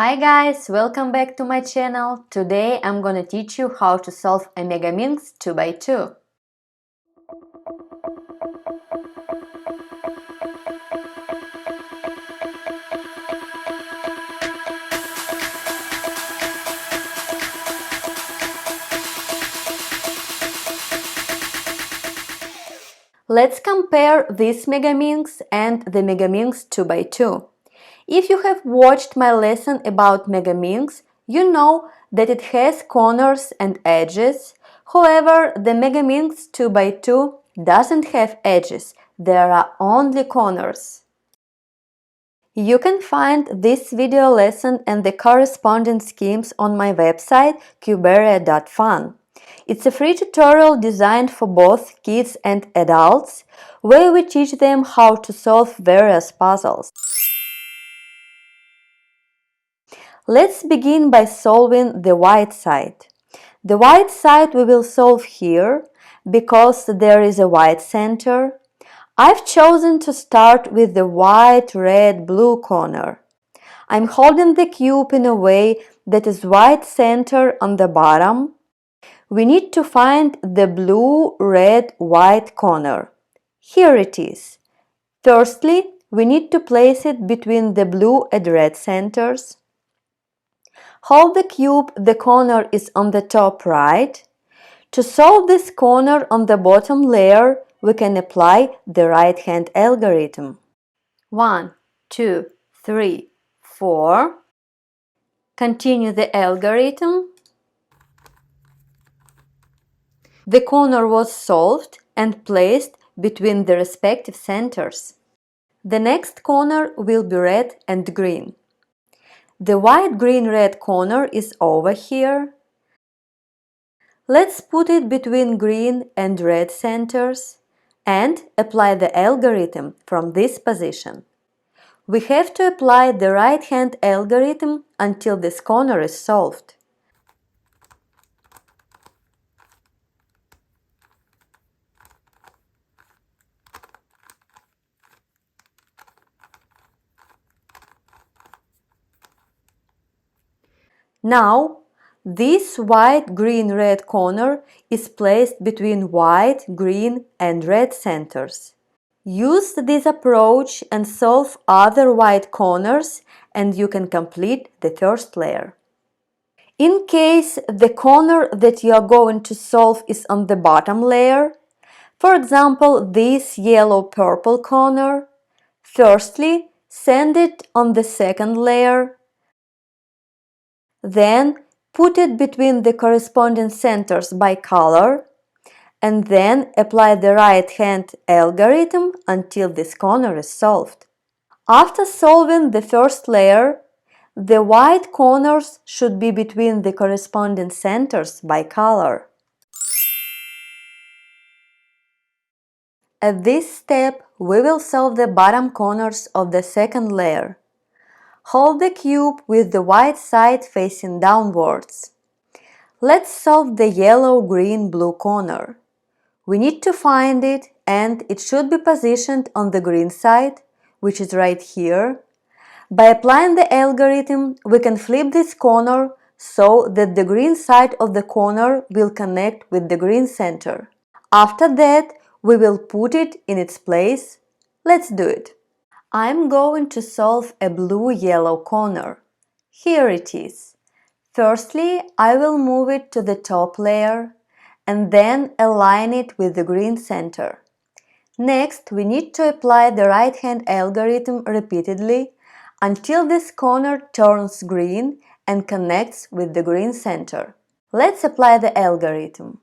Hi guys, welcome back to my channel. Today I'm gonna teach you how to solve a Megaminx 2x2. Let's compare this Megaminx and the Megaminx 2x2. If you have watched my lesson about Megaminx, you know that it has corners and edges. However, the Megaminx 2x2 doesn't have edges, there are only corners. You can find this video lesson and the corresponding schemes on my website CubeArea.FUN. It's a free tutorial designed for both kids and adults, where we teach them how to solve various puzzles. Let's begin by solving the white side. The white side we will solve here, because there is a white center. I've chosen to start with the white, red, blue corner. I'm holding the cube in a way that is white center on the bottom. We need to find the blue, red, white corner. Here it is. Firstly, we need to place it between the blue and red centers. Hold the cube, the corner is on the top right. To solve this corner on the bottom layer, we can apply the right-hand algorithm. 1, 2, 3, 4. Continue the algorithm. The corner was solved and placed between the respective centers. The next corner will be red and green. The white, green, red corner is over here. Let's put it between green and red centers and apply the algorithm from this position. We have to apply the right-hand algorithm until this corner is solved. Now, this white, green, red corner is placed between white, green and red centers. Use this approach and solve other white corners and you can complete the first layer. In case the corner that you are going to solve is on the bottom layer, for example this yellow-purple corner, firstly send it on the second layer. Then put it between the corresponding centers by color and then apply the right-hand algorithm until this corner is solved. After solving the first layer, the white corners should be between the corresponding centers by color. At this step, we will solve the bottom corners of the second layer. Hold the cube with the white side facing downwards. Let's solve the yellow, green, blue corner. We need to find it and it should be positioned on the green side, which is right here. By applying the algorithm, we can flip this corner so that the green side of the corner will connect with the green center. After that, we will put it in its place. Let's do it. I'm going to solve a blue-yellow corner. Here it is. Firstly, I will move it to the top layer and then align it with the green center. Next, we need to apply the right-hand algorithm repeatedly until this corner turns green and connects with the green center. Let's apply the algorithm.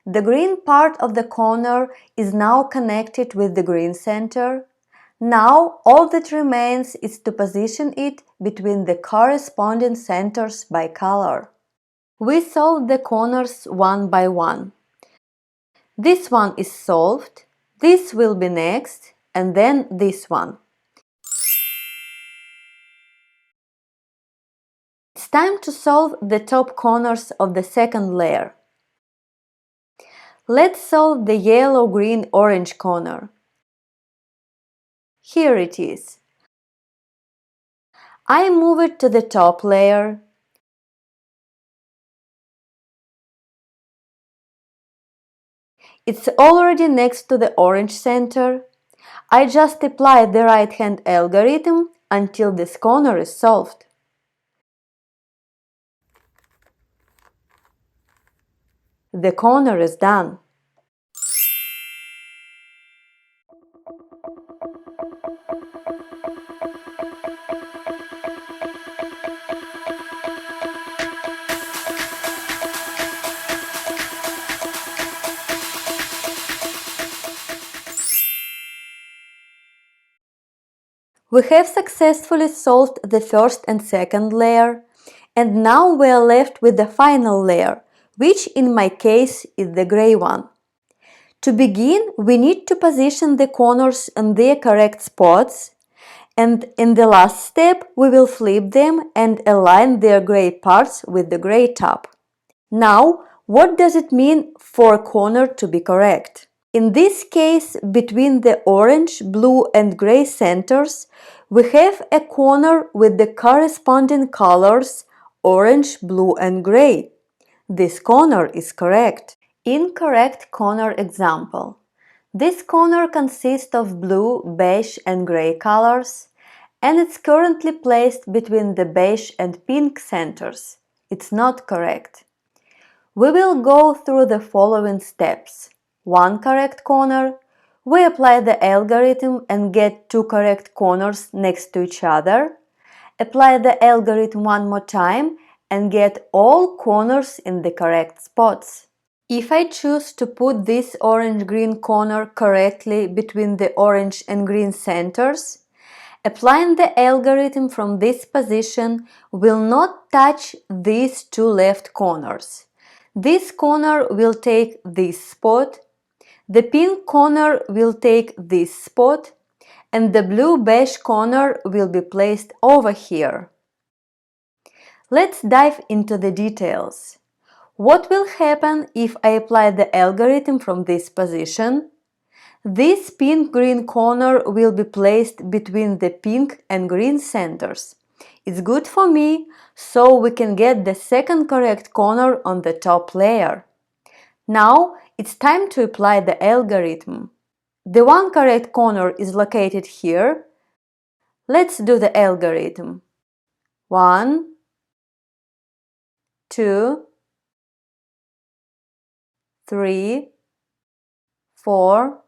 The green part of the corner is now connected with the green center. Now all that remains is to position it between the corresponding centers by color. We solve the corners one by one. This one is solved, this will be next, and then this one. It's time to solve the top corners of the second layer. Let's solve the yellow, green, orange corner. Here it is. I move it to the top layer. It's already next to the orange center. I just apply the right-hand algorithm until this corner is solved. The corner is done. We have successfully solved the first and second layer, and now we are left with the final layer, which in my case is the gray one. To begin, we need to position the corners in their correct spots, and in the last step we will flip them and align their gray parts with the gray top. Now, what does it mean for a corner to be correct? In this case, between the orange, blue and gray centers, we have a corner with the corresponding colors orange, blue and gray. This corner is correct. Incorrect corner example. This corner consists of blue, beige and gray colors, and it's currently placed between the beige and pink centers. It's not correct. We will go through the following steps. One correct corner. We apply the algorithm and get two correct corners next to each other. Apply the algorithm one more time and get all corners in the correct spots. If I choose to put this orange-green corner correctly between the orange and green centers, applying the algorithm from this position will not touch these two left corners. This corner will take this spot, the pink corner will take this spot, and the blue-beige corner will be placed over here. Let's dive into the details. What will happen if I apply the algorithm from this position? This pink-green corner will be placed between the pink and green centers. It's good for me, so we can get the second correct corner on the top layer. Now it's time to apply the algorithm. The one correct corner is located here. Let's do the algorithm. 1, 2, 3, 4,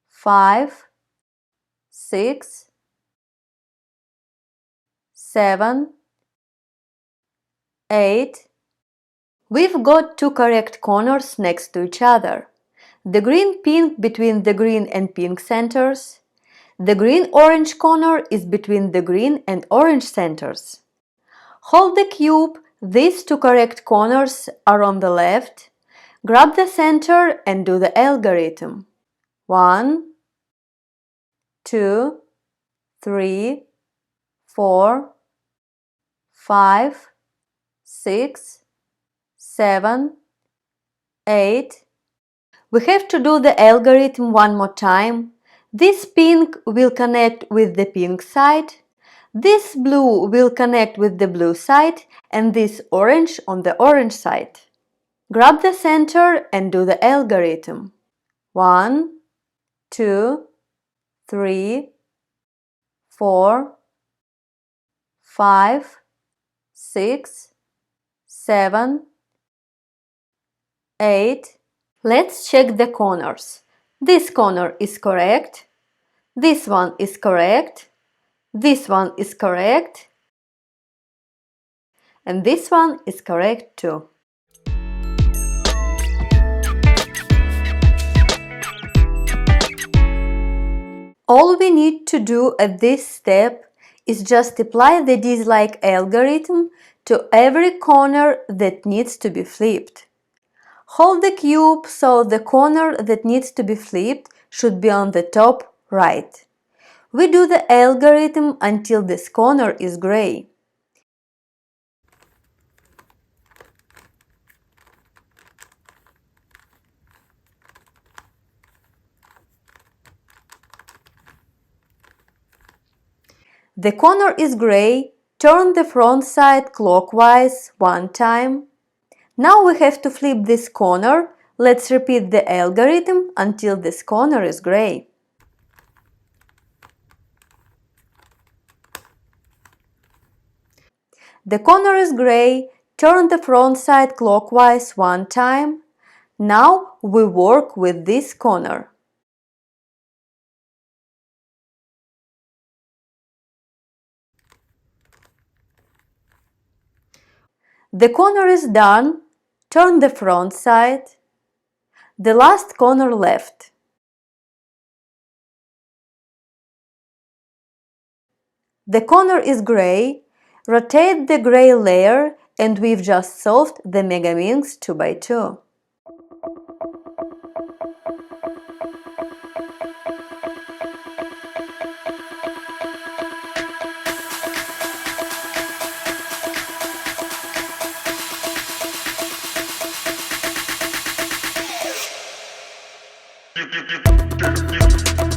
5, 6, 7, 8. We've got two correct corners next to each other. The green-pink between the green and pink centers. The green-orange corner is between the green and orange centers. Hold the cube, these two correct corners are on the left. Grab the center and do the algorithm. 1, 2, 3, 4, 5, 6, 7, 8. We have to do the algorithm one more time. This pink will connect with the pink side, this blue will connect with the blue side, and this orange on the orange side. Grab the center and do the algorithm. 1, 2, 3, 4, 5, 6, 7, 8. Let's check the corners. This corner is correct. This one is correct. This one is correct. And this one is correct too. All we need to do at this step is just apply the dislike algorithm to every corner that needs to be flipped. Hold the cube so the corner that needs to be flipped should be on the top right. We do the algorithm until this corner is gray. The corner is gray. Turn the front side clockwise one time. Now we have to flip this corner. Let's repeat the algorithm until this corner is gray. The corner is gray. Turn the front side clockwise one time. Now we work with this corner. The corner is done. Turn the front side. The last corner left. The corner is gray. Rotate the gray layer and we've just solved the Megaminx 2x2. You